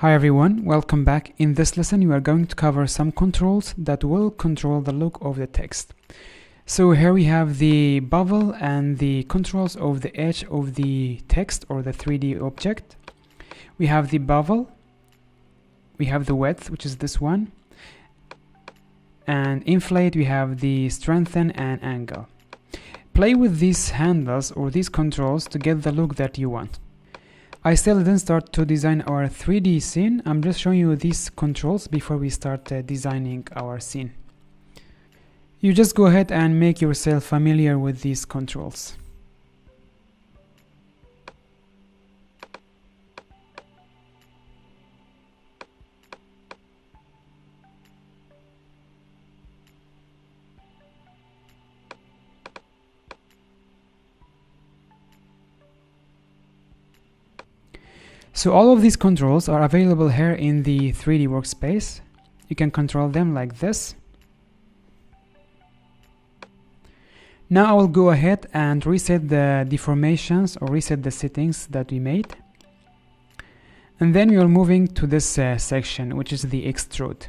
Hi everyone, welcome back. In this lesson we are going to cover some controls that will control the look of the text. So here we have the bevel and the controls of the edge of the text or the 3D object. We have the bevel, we have the width, which is this one, and inflate we have the strengthen and angle. Play with these handles or these controls to get the look that you want. I still didn't start to design our 3D scene. I'm just showing you these controls before we start designing our scene. You just go ahead and make yourself familiar with these controls. So all of these controls are available here in the 3D workspace. You can control them like this. Now I will go ahead and reset the deformations or reset the settings that we made. And then we are moving to this section, which is the extrude.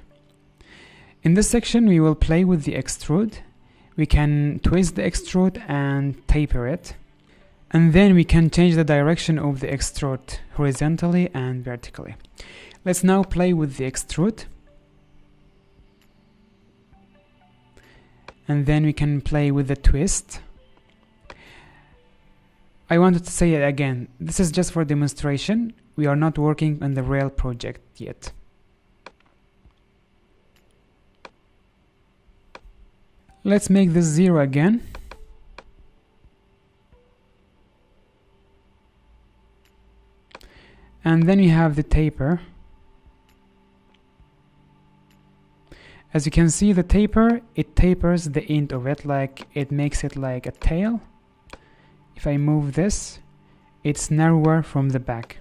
In this section we will play with the extrude. We can twist the extrude and taper it. And then we can change the direction of the extrude horizontally and vertically. Let's now play with the extrude. And then we can play with the twist. I wanted to say it again. This is just for demonstration. We are not working on the real project yet. Let's make this 0 again. And then we have the taper. As you can see, the taper, it tapers the end of it, like it makes it like a tail. If I move this, it's narrower from the back.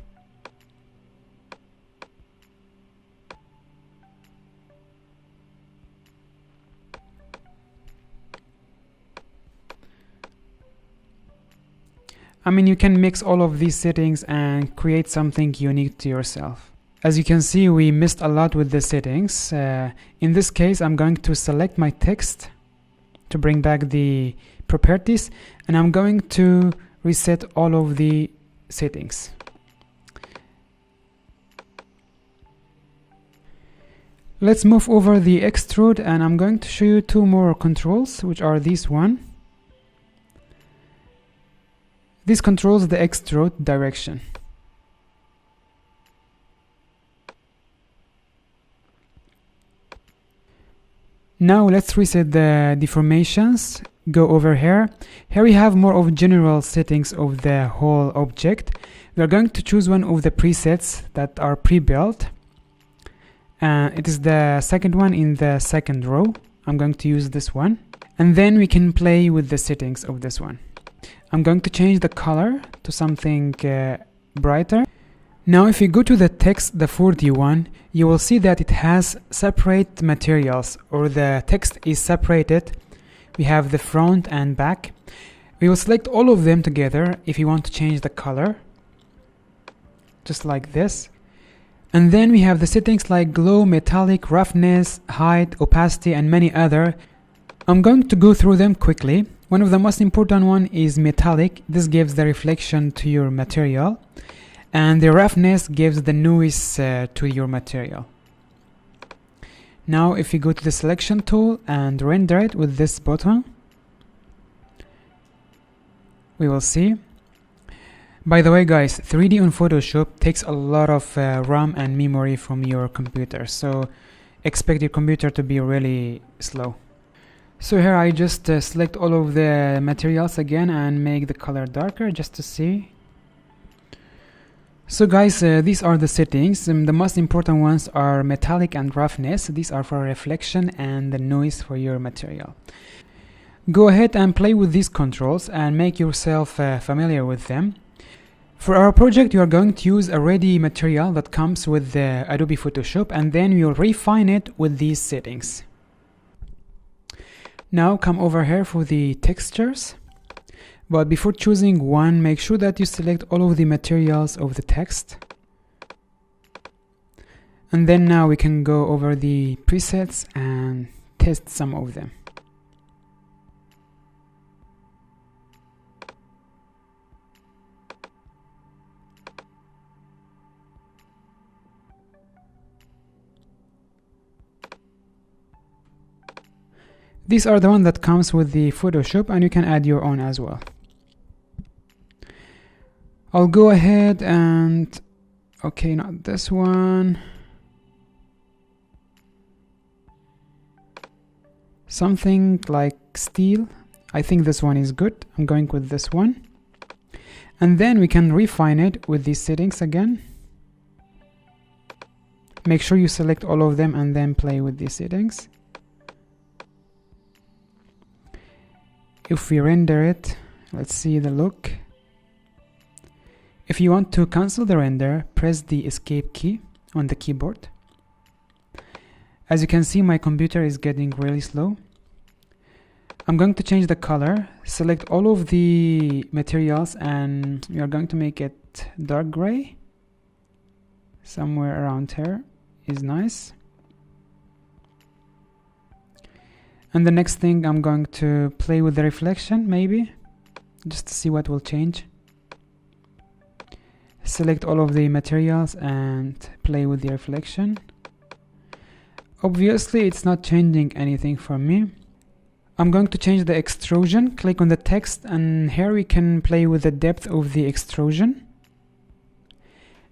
I mean, you can mix all of these settings and create something unique to yourself. As you can see, we missed a lot with the settings. In this case, I'm going to select my text to bring back the properties, and I'm going to reset all of the settings. Let's move over the extrude, and I'm going to show you two more controls, which are this one. This controls the extrude direction. Now let's reset the deformations. Go over here. Here we have more of general settings of the whole object. We are going to choose one of the presets that are pre-built. It is the second one in the second row. I'm going to use this one. And then we can play with the settings of this one. I'm going to change the color to something brighter. Now if you go to the text, the 4D one, you will see that it has separate materials, or the text is separated. We have the front and back. We will select all of them together if you want to change the color, just like this. And then we have the settings like glow, metallic, roughness, height, opacity, and many other. I'm going to go through them quickly. One of the most important one is metallic. This gives the reflection to your material, and the roughness gives the noise to your material. Now if you go to the selection tool and render it with this button, we will see. By the way guys, 3D on Photoshop takes a lot of RAM and memory from your computer, so expect your computer to be really slow. So here I just select all of the materials again and make the color darker just to see. So guys, these are the settings. The most important ones are metallic and roughness. These are for reflection and the noise for your material. Go ahead and play with these controls and make yourself familiar with them. For our project, you are going to use a ready material that comes with the Adobe Photoshop, and then we will refine it with these settings. Now come over here for the textures. But before choosing one, make sure that you select all of the materials of the text. And then now we can go over the presets and test some of them. These are the one that comes with the Photoshop, and you can add your own as well. I'll go ahead and, okay, not this one. Something like steel. I think this one is good. I'm going with this one. And then we can refine it with these settings again. Make sure you select all of them and then play with these settings. If we render it, let's see the look. If you want to cancel the render, press the escape key on the keyboard. As you can see, my computer is getting really slow. I'm going to change the color, select all of the materials, and we are going to make it dark gray. Somewhere around here is nice. And the next thing, I'm going to play with the reflection, maybe, just to see what will change. Select all of the materials and play with the reflection. Obviously, it's not changing anything for me. I'm going to change the extrusion. Click on the text, and here we can play with the depth of the extrusion.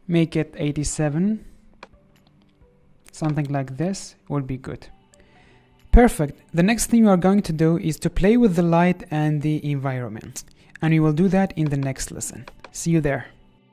Make it 87. Something like this will be good. Perfect. The next thing we are going to do is to play with the light and the environment. And we will do that in the next lesson. See you there.